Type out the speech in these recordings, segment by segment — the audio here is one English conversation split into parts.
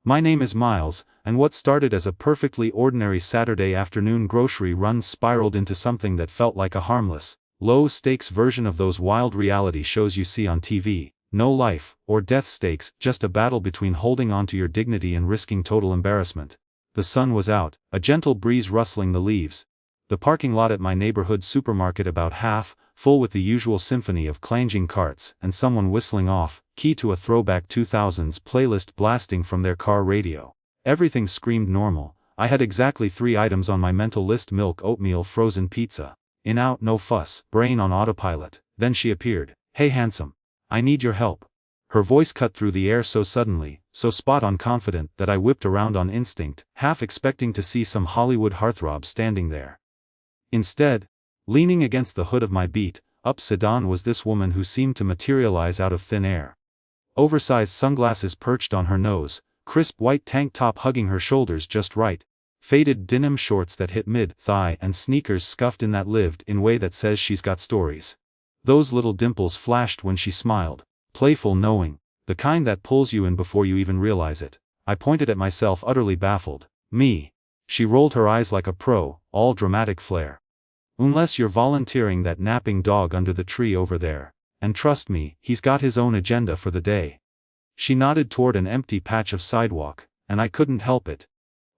My name is Miles, and what started as a perfectly ordinary Saturday afternoon grocery run spiraled into something that felt like a harmless, low-stakes version of those wild reality shows you see on TV. No life or death stakes, just a battle between holding on to your dignity and risking total embarrassment. The sun was out, a gentle breeze rustling the leaves. The parking lot at my neighborhood supermarket about half full with the usual symphony of clanging carts and someone whistling off key to a throwback 2000s playlist blasting from their car radio. Everything screamed normal. I had exactly 3 items on my mental list: milk, oatmeal, frozen pizza. In, out, no fuss, brain on autopilot. Then she appeared. "Hey handsome. I need your help." Her voice cut through the air so suddenly, so spot-on confident that I whipped around on instinct, half expecting to see some Hollywood heartthrob standing there. Instead, leaning against the hood of my beat-up sedan was this woman who seemed to materialize out of thin air. Oversized sunglasses perched on her nose, crisp white tank top hugging her shoulders just right, faded denim shorts that hit mid-thigh and sneakers scuffed in that lived-in way that says she's got stories. Those little dimples flashed when she smiled, playful, knowing, the kind that pulls you in before you even realize it. I pointed at myself, utterly baffled. Me. She rolled her eyes like a pro, all dramatic flair. "Unless you're volunteering that napping dog under the tree over there. And trust me, he's got his own agenda for the day." She nodded toward an empty patch of sidewalk, and I couldn't help it.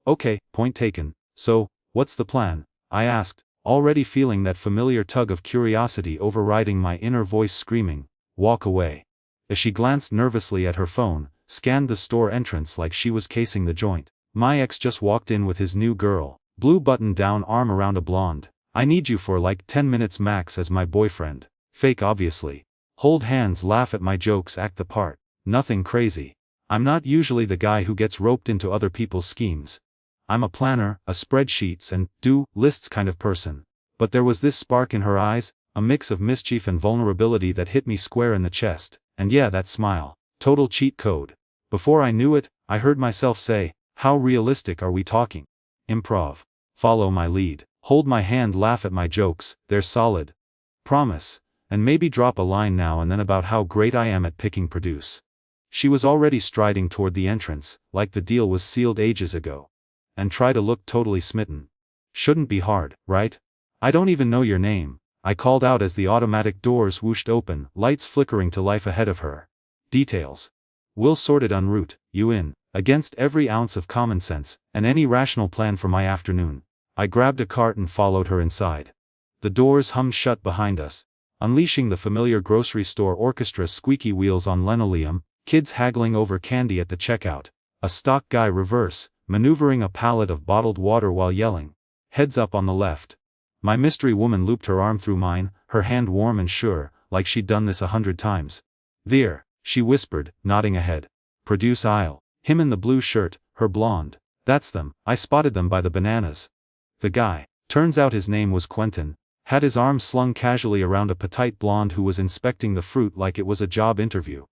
"Okay, point taken. So, what's the plan?" I asked, already feeling that familiar tug of curiosity overriding my inner voice screaming, "Walk away." As she glanced nervously at her phone, scanned the store entrance like she was casing the joint. "My ex just walked in with his new girl, blue button-down, arm around a blonde. I need you for like 10 minutes max as my boyfriend. Fake obviously. Hold hands, laugh at my jokes, act the part. Nothing crazy. I'm not usually the guy who gets roped into other people's schemes. I'm a planner, a spreadsheets and do-lists kind of person." But there was this spark in her eyes, a mix of mischief and vulnerability that hit me square in the chest, and yeah, that smile. Total cheat code. Before I knew it, I heard myself say, "How realistic are we talking? Improv. Follow my lead. Hold my hand, laugh at my jokes, they're solid. Promise. And maybe drop a line now and then about how great I am at picking produce." She was already striding toward the entrance, like the deal was sealed ages ago. "And try to look totally smitten. Shouldn't be hard, right? I don't even know your name," I called out as the automatic doors whooshed open, lights flickering to life ahead of her. "Details. We'll sort it en route, you in." Against every ounce of common sense, and any rational plan for my afternoon, I grabbed a cart and followed her inside. The doors hummed shut behind us, unleashing the familiar grocery store orchestra: squeaky wheels on linoleum, kids haggling over candy at the checkout, a stock guy reverse, maneuvering a pallet of bottled water while yelling, "Heads up on the left." My mystery woman looped her arm through mine, her hand warm and sure, like she'd done this 100 times. "There," she whispered, nodding ahead. "Produce aisle. Him in the blue shirt, her blonde. That's them. I spotted them by the bananas." The guy, turns out his name was Quentin, had his arm slung casually around a petite blonde who was inspecting the fruit like it was a job interview.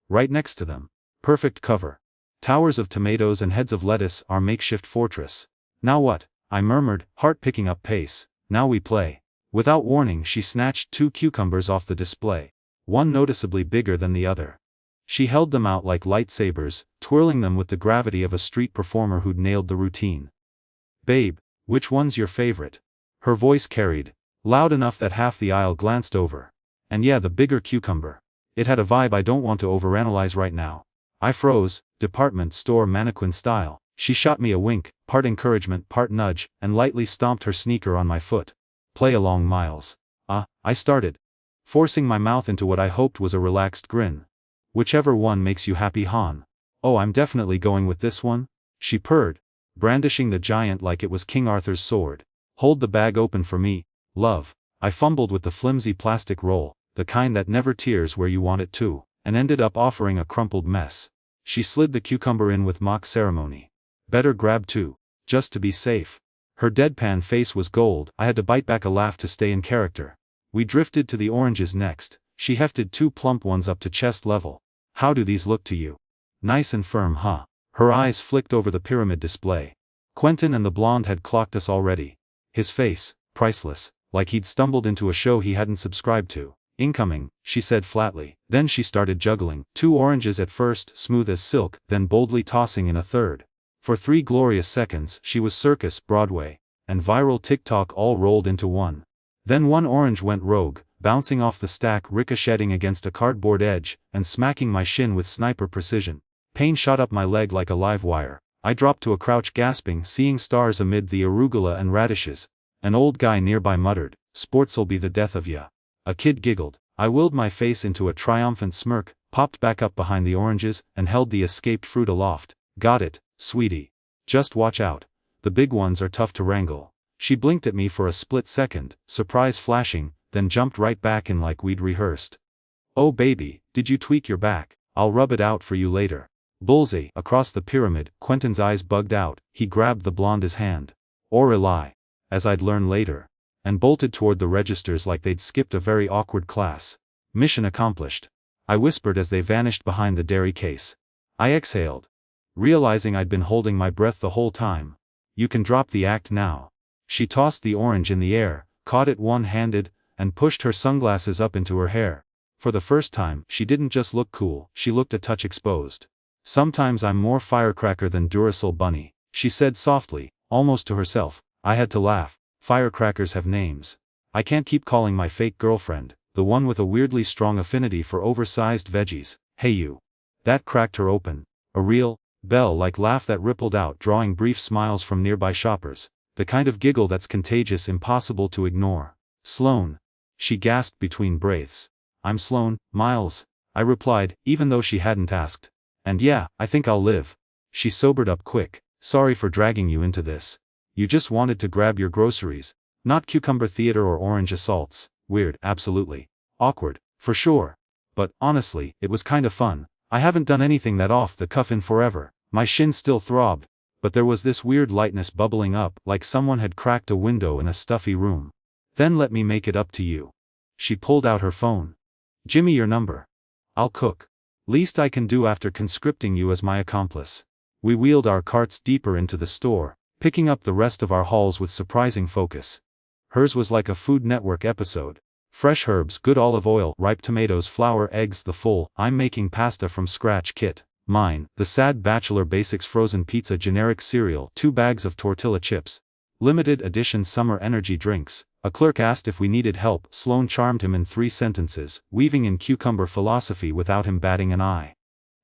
Right next to them. Perfect cover. Towers of tomatoes and heads of lettuce, our makeshift fortress. "Now what?" I murmured, heart picking up pace. "Now we play." Without warning, she snatched 2 cucumbers off the display, one noticeably bigger than the other. She held them out like lightsabers, twirling them with the gravity of a street performer who'd nailed the routine. "Babe, which one's your favorite?" Her voice carried, loud enough that half the aisle glanced over. And yeah, the bigger cucumber. It had a vibe I don't want to overanalyze right now. I froze, department store mannequin style. She shot me a wink, part encouragement, part nudge, and lightly stomped her sneaker on my foot. "Play along, Miles." I started, forcing my mouth into what I hoped was a relaxed grin. "Whichever one makes you happy, hon." "Oh, I'm definitely going with this one," she purred, brandishing the giant like it was King Arthur's sword. "Hold the bag open for me, love." I fumbled with the flimsy plastic roll, the kind that never tears where you want it to, and ended up offering a crumpled mess. She slid the cucumber in with mock ceremony. "Better grab 2, just to be safe." Her deadpan face was gold. I had to bite back a laugh to stay in character. We drifted to the oranges next. She hefted 2 plump ones up to chest level. "How do these look to you? Nice and firm, huh?" Her eyes flicked over the pyramid display. Quentin and the blonde had clocked us already. His face, priceless, like he'd stumbled into a show he hadn't subscribed to. Incoming, she said flatly. Then she started juggling. 2 oranges at first, smooth as silk, then boldly tossing in a third. For 3 glorious seconds, she was circus, Broadway, and viral TikTok all rolled into one. Then 1 orange went rogue, bouncing off the stack, ricocheting against a cardboard edge, and smacking my shin with sniper precision. Pain shot up my leg like a live wire. I dropped to a crouch, gasping, seeing stars amid the arugula and radishes. An old guy nearby muttered, "Sports'll be the death of ya." A kid giggled. I willed my face into a triumphant smirk, popped back up behind the oranges, and held the escaped fruit aloft. "Got it, sweetie. Just watch out. The big ones are tough to wrangle." She blinked at me for a split second, surprise flashing, then jumped right back in like we'd rehearsed. "Oh baby, did you tweak your back? I'll rub it out for you later." Bullseye. Across the pyramid, Quentin's eyes bugged out. He grabbed the blonde's hand. Or a lie, as I'd learn later, and bolted toward the registers like they'd skipped a very awkward class. Mission accomplished, I whispered as they vanished behind the dairy case. I exhaled, realizing I'd been holding my breath the whole time. "You can drop the act now." She tossed the orange in the air, caught it one-handed, and pushed her sunglasses up into her hair. For the first time, she didn't just look cool, she looked a touch exposed. "Sometimes I'm more firecracker than Duracell bunny," she said softly, almost to herself. I had to laugh. Firecrackers have names. I can't keep calling my fake girlfriend, the one with a weirdly strong affinity for oversized veggies, "Hey you." That cracked her open. A real, bell-like laugh that rippled out, drawing brief smiles from nearby shoppers. The kind of giggle that's contagious, impossible to ignore. "Sloane," she gasped between breaths. "I'm Sloane, Miles," I replied, even though she hadn't asked. "And yeah, I think I'll live." She sobered up quick. "Sorry for dragging you into this. You just wanted to grab your groceries. Not cucumber theater or orange assaults. Weird, absolutely. Awkward, for sure. But, honestly, it was kinda fun. I haven't done anything that off the cuff in forever." My shin still throbbed, but there was this weird lightness bubbling up, like someone had cracked a window in a stuffy room. "Then let me make it up to you." She pulled out her phone. "Gimme your number. I'll cook. Least I can do after conscripting you as my accomplice." We wheeled our carts deeper into the store, picking up the rest of our hauls with surprising focus. Hers was like a Food Network episode. Fresh herbs, good olive oil, ripe tomatoes, flour, eggs, the full "I'm making pasta from scratch" kit. Mine, the sad bachelor basics, frozen pizza, generic cereal, 2 bags of tortilla chips, limited edition summer energy drinks. A clerk asked if we needed help. Sloane charmed him in 3 sentences, weaving in cucumber philosophy without him batting an eye.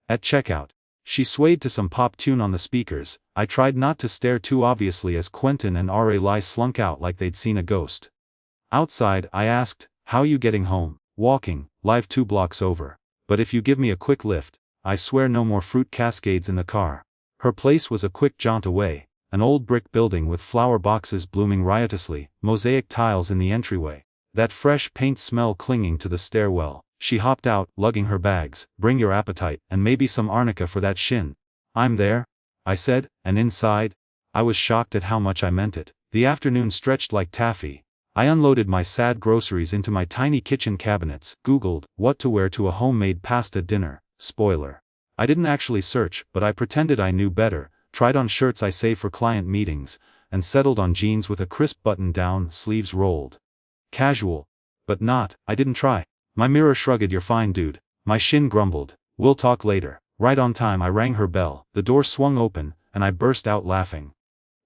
At checkout, she swayed to some pop tune on the speakers. I tried not to stare too obviously as Quentin and R.A. slunk out like they'd seen a ghost. Outside, I asked, "How you getting home?" "Walking, live 2 blocks over. But if you give me a quick lift, I swear no more fruit cascades in the car." Her place was a quick jaunt away, an old brick building with flower boxes blooming riotously, mosaic tiles in the entryway, that fresh paint smell clinging to the stairwell. She hopped out, lugging her bags. "Bring your appetite, and maybe some arnica for that shin." "I'm there," I said, and inside, I was shocked at how much I meant it. The afternoon stretched like taffy. I unloaded my sad groceries into my tiny kitchen cabinets, Googled what to wear to a homemade pasta dinner. Spoiler. I didn't actually search, but I pretended I knew better, tried on shirts I save for client meetings, and settled on jeans with a crisp button down, sleeves rolled. Casual. But not, I didn't try. My mirror shrugged. "You're fine, dude." My shin grumbled. "We'll talk later." Right on time I rang her bell, the door swung open, and I burst out laughing.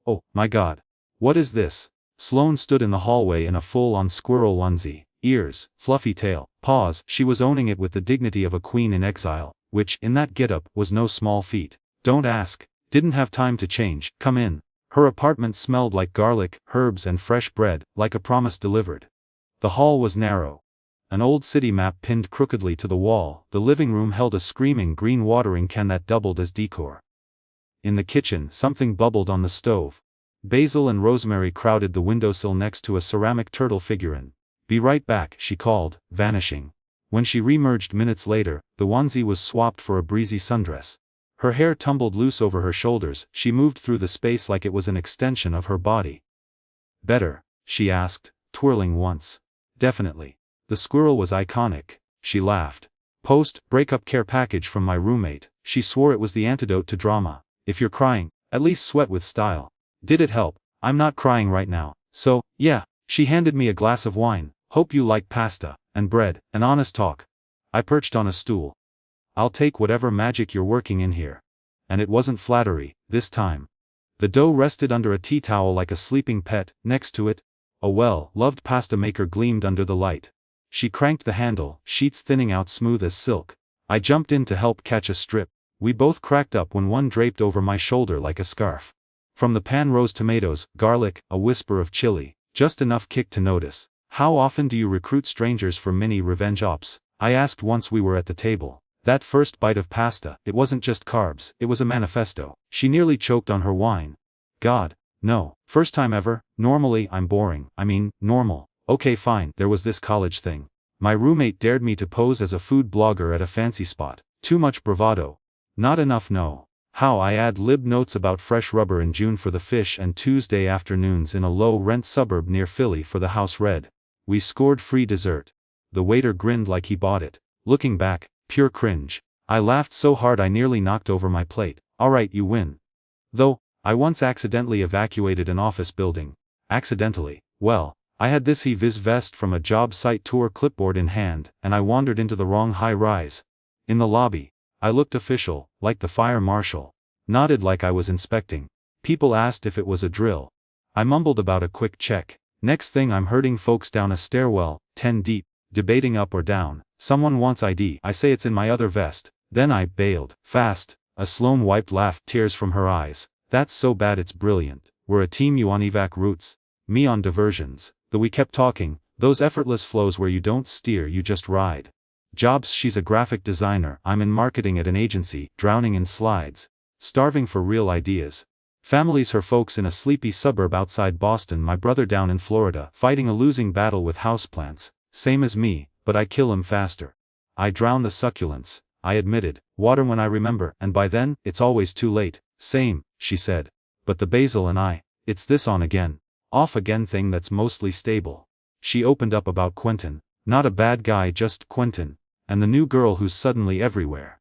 "Oh, my God. What is this?" Sloane stood in the hallway in a full-on squirrel onesie. Ears, fluffy tail, paws. She was owning it with the dignity of a queen in exile, which, in that getup, was no small feat. "Don't ask. Didn't have time to change. Come in." Her apartment smelled like garlic, herbs and fresh bread, like a promise delivered. The hall was narrow. An old city map pinned crookedly to the wall. The living room held a screaming green watering can that doubled as decor. In the kitchen, something bubbled on the stove. Basil and rosemary crowded the windowsill next to a ceramic turtle figurine. "Be right back," she called, vanishing. When she reemerged minutes later, the onesie was swapped for a breezy sundress. Her hair tumbled loose over her shoulders. She moved through the space like it was an extension of her body. "Better?" she asked, twirling once. "Definitely." The squirrel was iconic. She laughed. "Post-breakup care package from my roommate." She swore it was the antidote to drama. "If you're crying, at least sweat with style." Did it help? "I'm not crying right now. So, yeah." She handed me a glass of wine, Hope you like pasta, and bread, and honest talk. I perched on a stool. I'll take whatever magic you're working in here. And it wasn't flattery, this time. The dough rested under a tea towel like a sleeping pet. Next to it, a well-loved pasta maker gleamed under the light. She cranked the handle, sheets thinning out smooth as silk. I jumped in to help catch a strip. We both cracked up when one draped over my shoulder like a scarf. From the pan rose tomatoes, garlic, a whisper of chili, just enough kick to notice. How often do you recruit strangers for mini revenge ops? I asked once we were at the table. That first bite of pasta, it wasn't just carbs, it was a manifesto. She nearly choked on her wine. God, no. First time ever. Normally I'm boring. Normal. Okay fine. There was this college thing. My roommate dared me to pose as a food blogger at a fancy spot. Too much bravado. Not enough no. How I ad-lib notes about fresh rubber in June for the fish and Tuesday afternoons in a low-rent suburb near Philly for the house red. We scored free dessert. The waiter grinned like he bought it. Looking back, pure cringe. I laughed so hard I nearly knocked over my plate. Alright, you win. Though, I once accidentally evacuated an office building. Accidentally. Well, I had this high-vis vest from a job site tour clipboard in hand, and I wandered into the wrong high-rise. In the lobby, I looked official, like the fire marshal. Nodded like I was inspecting. People asked if it was a drill. I mumbled about a quick check. Next thing I'm herding folks down a stairwell, 10 deep, debating up or down. Someone wants ID. I say it's in my other vest. Then I bailed. Fast. A Sloane wiped laughed tears from her eyes. That's so bad it's brilliant. We're a team, you on evac routes. Me on diversions. Though we kept talking, those effortless flows where you don't steer, you just ride. Jobs, she's a graphic designer. I'm in marketing at an agency, drowning in slides. Starving for real ideas. Family's her folks in a sleepy suburb outside Boston, my brother down in Florida, fighting a losing battle with houseplants. Same as me, but I kill 'em faster. I drown the succulents, I admitted. Water when I remember, and by then, it's always too late. Same, she said. But the basil and I, it's this on again, off again thing that's mostly stable. She opened up about Quentin. Not a bad guy, just Quentin. And the new girl who's suddenly everywhere.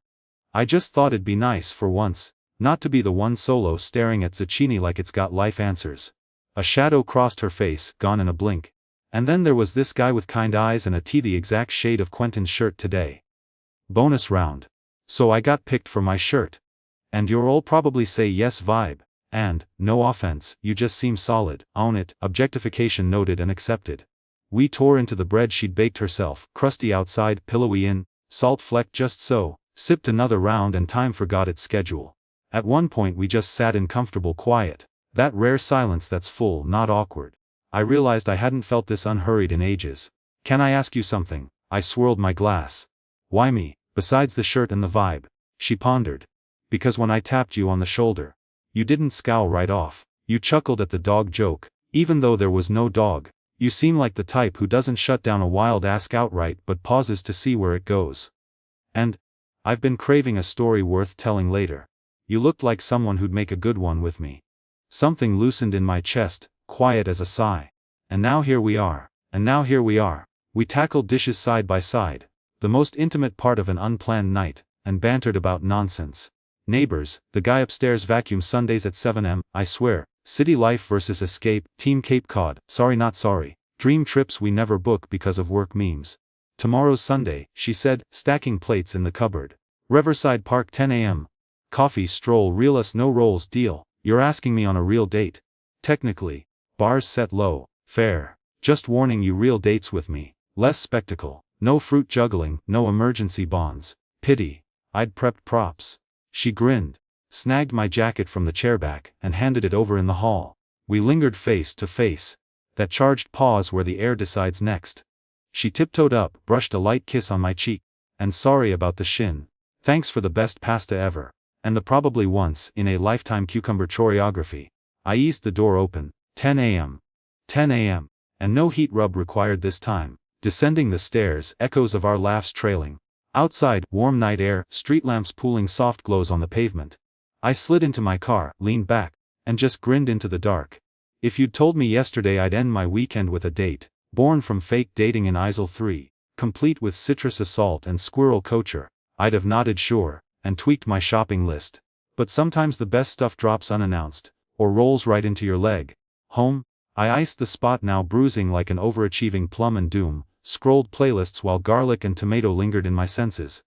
I just thought it'd be nice for once, not to be the one solo staring at zucchini like it's got life answers. A shadow crossed her face, gone in a blink. And then there was this guy with kind eyes and a tee the exact shade of Quentin's shirt today. Bonus round. So I got picked for my shirt. And you'll probably say yes vibe. And, no offense, you just seem solid. Own it. Objectification noted and accepted. We tore into the bread she'd baked herself, crusty outside, pillowy in, salt flecked just so, sipped another round and time forgot its schedule. At one point we just sat in comfortable quiet. That rare silence that's full, not awkward. I realized I hadn't felt this unhurried in ages. Can I ask you something? I swirled my glass. Why me, besides the shirt and the vibe? She pondered. Because when I tapped you on the shoulder, you didn't scowl right off. You chuckled at the dog joke, even though there was no dog. You seem like the type who doesn't shut down a wild ask outright but pauses to see where it goes. And, I've been craving a story worth telling later. You looked like someone who'd make a good one with me. Something loosened in my chest, quiet as a sigh. And now here we are. We tackled dishes side by side, the most intimate part of an unplanned night, and bantered about nonsense. Neighbors, the guy upstairs vacuums Sundays at 7 am, I swear, city life versus escape, Team Cape Cod, sorry not sorry, dream trips we never book because of work memes. Tomorrow's Sunday, she said, stacking plates in the cupboard. Riverside Park 10 am. Coffee stroll real us no rolls deal. You're asking me on a real date. Technically. Bars set low. Fair. Just warning you, real dates with me. Less spectacle. No fruit juggling, no emergency bonds. Pity. I'd prepped props. She grinned, snagged my jacket from the chairback, and handed it over in the hall. We lingered face to face. That charged pause where the air decides next. She tiptoed up, brushed a light kiss on my cheek. And sorry about the shin. Thanks for the best pasta ever. And the probably once in a lifetime cucumber choreography. I eased the door open. 10 am. 10 am. And no heat rub required this time. Descending the stairs, echoes of our laughs trailing. Outside, warm night air, street lamps pooling soft glows on the pavement. I slid into my car, leaned back, and just grinned into the dark. If you'd told me yesterday I'd end my weekend with a date, born from fake dating in ISIL 3, complete with citrus assault and squirrel coacher, I'd have nodded sure, and tweaked my shopping list. But sometimes the best stuff drops unannounced, or rolls right into your leg. Home, I iced the spot, now bruising like an overachieving plum and doom, scrolled playlists while garlic and tomato lingered in my senses.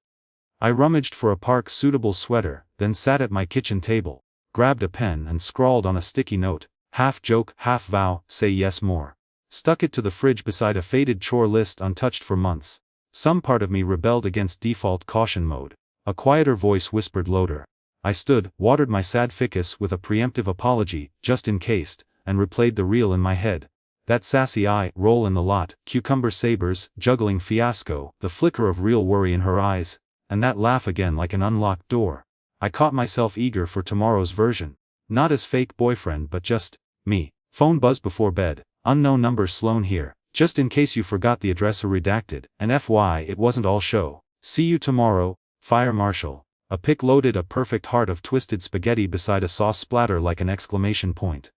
I rummaged for a park-suitable sweater, then sat at my kitchen table, grabbed a pen and scrawled on a sticky note, half joke, half vow, say yes more. Stuck it to the fridge beside a faded chore list untouched for months. Some part of me rebelled against default caution mode. A quieter voice whispered louder. I stood, watered my sad ficus with a preemptive apology, just in case, and replayed the reel in my head. That sassy eye roll in the lot, cucumber sabers, juggling fiasco, the flicker of real worry in her eyes, and that laugh again like an unlocked door. I caught myself eager for tomorrow's version. Not as fake boyfriend but just me. Phone buzzed before bed. Unknown number. Sloane here. Just in case you forgot, the address redacted, and FY it wasn't all show. See you tomorrow, Fire Marshal. A pic loaded a perfect heart of twisted spaghetti beside a sauce splatter like an exclamation point.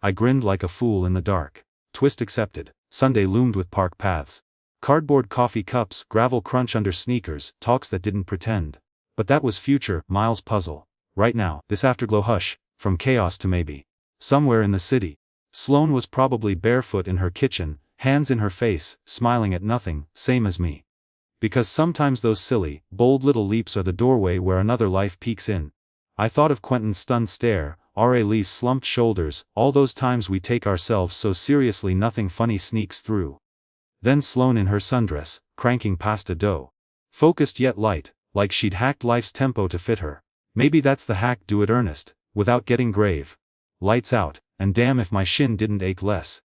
I grinned like a fool in the dark. Twist accepted. Sunday loomed with park paths. Cardboard coffee cups, gravel crunch under sneakers, talks that didn't pretend. But that was future, Miles' puzzle. Right now, this afterglow hush, from chaos to maybe. Somewhere in the city. Sloane was probably barefoot in her kitchen, hands in her face, smiling at nothing, same as me. Because sometimes those silly, bold little leaps are the doorway where another life peeks in. I thought of Quentin's stunned stare, R.A. Lee's slumped shoulders, all those times we take ourselves so seriously nothing funny sneaks through. Then Sloane in her sundress, cranking pasta dough. Focused yet light, like she'd hacked life's tempo to fit her. Maybe that's the hack, do it earnest, without getting grave. Lights out, and damn if my shin didn't ache less.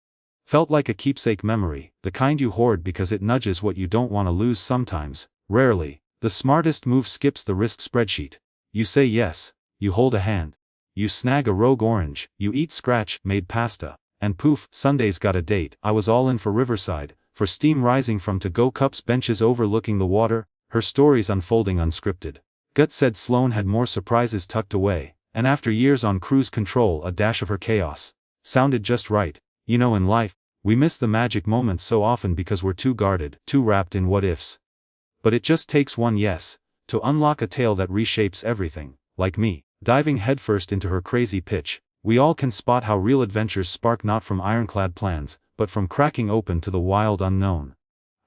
Felt like a keepsake memory, the kind you hoard because it nudges what you don't want to lose sometimes, rarely. The smartest move skips the risk spreadsheet. You say yes, you hold a hand. You snag a rogue orange, you eat scratch-made pasta, and poof, Sunday's got a date. I was all in for Riverside, for steam rising from to-go cups, benches overlooking the water, her stories unfolding unscripted. Gut said Sloane had more surprises tucked away, and after years on cruise control, a dash of her chaos sounded just right. You know, in life, we miss the magic moments so often because we're too guarded, too wrapped in what-ifs. But it just takes one yes to unlock a tale that reshapes everything. Like me, diving headfirst into her crazy pitch, we all can spot how real adventures spark not from ironclad plans, but from cracking open to the wild unknown.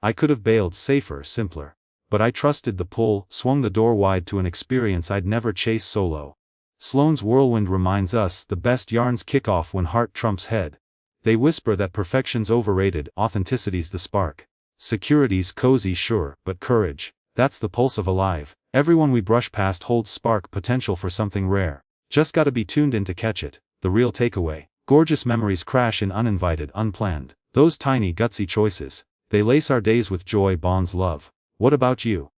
I could have bailed safer, simpler. But I trusted the pull, swung the door wide to an experience I'd never chase solo. Sloane's whirlwind reminds us the best yarns kick off when heart trumps head. They whisper that perfection's overrated, authenticity's the spark. Security's cozy, sure, but courage, that's the pulse of alive. Everyone we brush past holds spark potential for something rare. Just gotta be tuned in to catch it. The real takeaway. Gorgeous memories crash in uninvited, unplanned. Those tiny gutsy choices. They lace our days with joy, bonds love. What about you?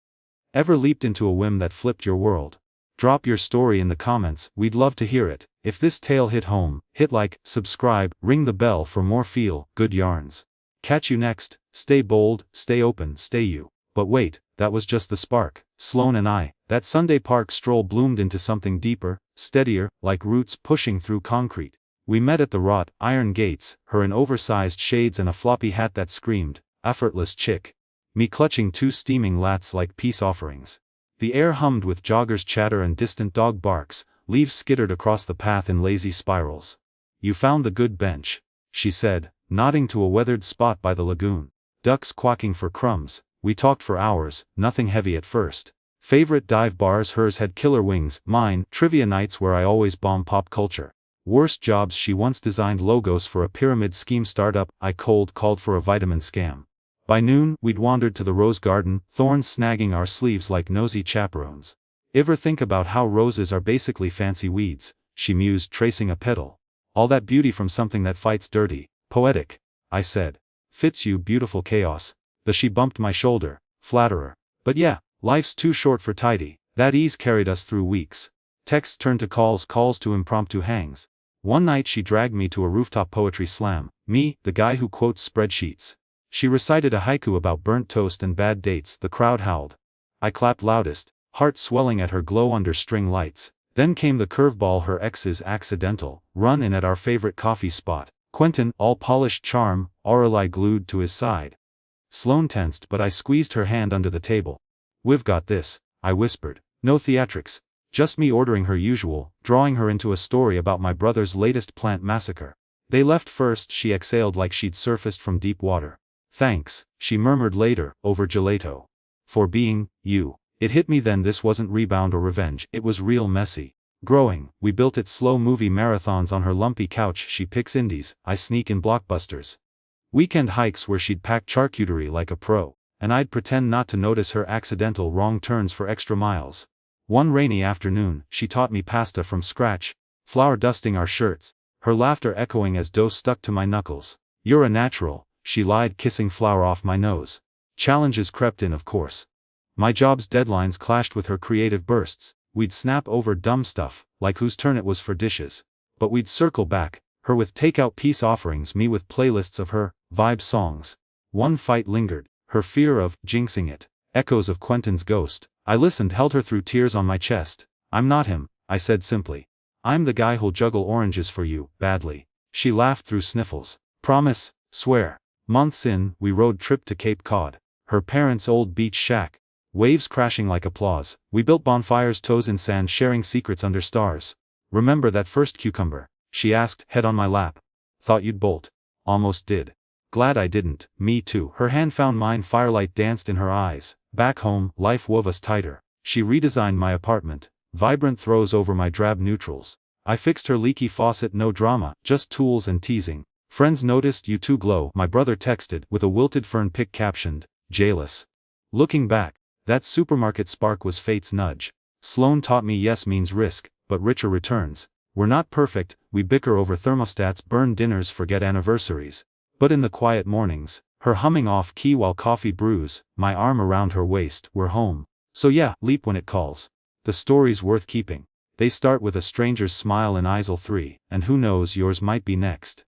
Ever leaped into a whim that flipped your world? Drop your story in the comments, we'd love to hear it. If this tale hit home, hit like, subscribe, ring the bell for more feel-good yarns. Catch you next. Stay bold, stay open, stay you. But wait, that was just the spark. Sloane and I, that Sunday park stroll bloomed into something deeper, steadier, like roots pushing through concrete. We met at the wrought iron gates, her in oversized shades and a floppy hat that screamed, effortless chick. Me clutching two steaming lats like peace offerings. The air hummed with joggers' chatter and distant dog barks, leaves skittered across the path in lazy spirals. You found the good bench, she said, nodding to a weathered spot by the lagoon. Ducks quacking for crumbs. We talked for hours, nothing heavy at first. Favorite dive bars, hers had killer wings, mine, trivia nights where I always bomb pop culture. Worst jobs, she once designed logos for a pyramid scheme startup, I cold called for a vitamin scam. By noon, we'd wandered to the rose garden, thorns snagging our sleeves like nosy chaperones. Ever think about how roses are basically fancy weeds, she mused, tracing a petal. All that beauty from something that fights dirty. Poetic, I said. Fits you, beautiful chaos. She bumped my shoulder, flatterer. But yeah, life's too short for tidy. That ease carried us through weeks. Texts turned to calls, calls to impromptu hangs. One night she dragged me to a rooftop poetry slam, me, the guy who quotes spreadsheets. She recited a haiku about burnt toast and bad dates. The crowd howled. I clapped loudest, heart swelling at her glow under string lights. Then came the curveball, her ex's accidental run-in at our favorite coffee spot. Quentin, all polished charm, Aurelie glued to his side. Sloane tensed, but I squeezed her hand under the table. We've got this, I whispered. No theatrics. Just me ordering her usual, drawing her into a story about my brother's latest plant massacre. They left first, she exhaled like she'd surfaced from deep water. Thanks, she murmured later, over gelato. For being, you. It hit me then this wasn't rebound or revenge, it was real messy. Growing, we built it slow movie marathons on her lumpy couch, she picks indies, I sneak in blockbusters. Weekend hikes where she'd pack charcuterie like a pro, and I'd pretend not to notice her accidental wrong turns for extra miles. One rainy afternoon, she taught me pasta from scratch, flour dusting our shirts, her laughter echoing as dough stuck to my knuckles. You're a natural, she lied, kissing flour off my nose. Challenges crept in, of course. My job's deadlines clashed with her creative bursts. We'd snap over dumb stuff, like whose turn it was for dishes. But we'd circle back, her with takeout peace offerings, me with playlists of her vibe songs. One fight lingered, her fear of jinxing it, echoes of Quentin's ghost. I listened, held her through tears on my chest. I'm not him, I said simply. I'm the guy who'll juggle oranges for you, badly. She laughed through sniffles. Promise, swear. Months in, we road tripped to Cape Cod, her parents' old beach shack. Waves crashing like applause, we built bonfires, toes in sand, sharing secrets under stars. Remember that first cucumber? She asked, head on my lap. Thought you'd bolt. Almost did. Glad I didn't. Me too. Her hand found mine, firelight danced in her eyes. Back home, life wove us tighter. She redesigned my apartment, vibrant throws over my drab neutrals. I fixed her leaky faucet, no drama, just tools and teasing. Friends noticed, you too glow, my brother texted, with a wilted fern pic captioned, jailous. Looking back, that supermarket spark was fate's nudge. Sloane taught me yes means risk, but richer returns. We're not perfect, we bicker over thermostats, burn dinners, forget anniversaries. But in the quiet mornings, her humming off key while coffee brews, my arm around her waist, we're home. So yeah, leap when it calls. The story's worth keeping. They start with a stranger's smile in Isle 3, and who knows, yours might be next.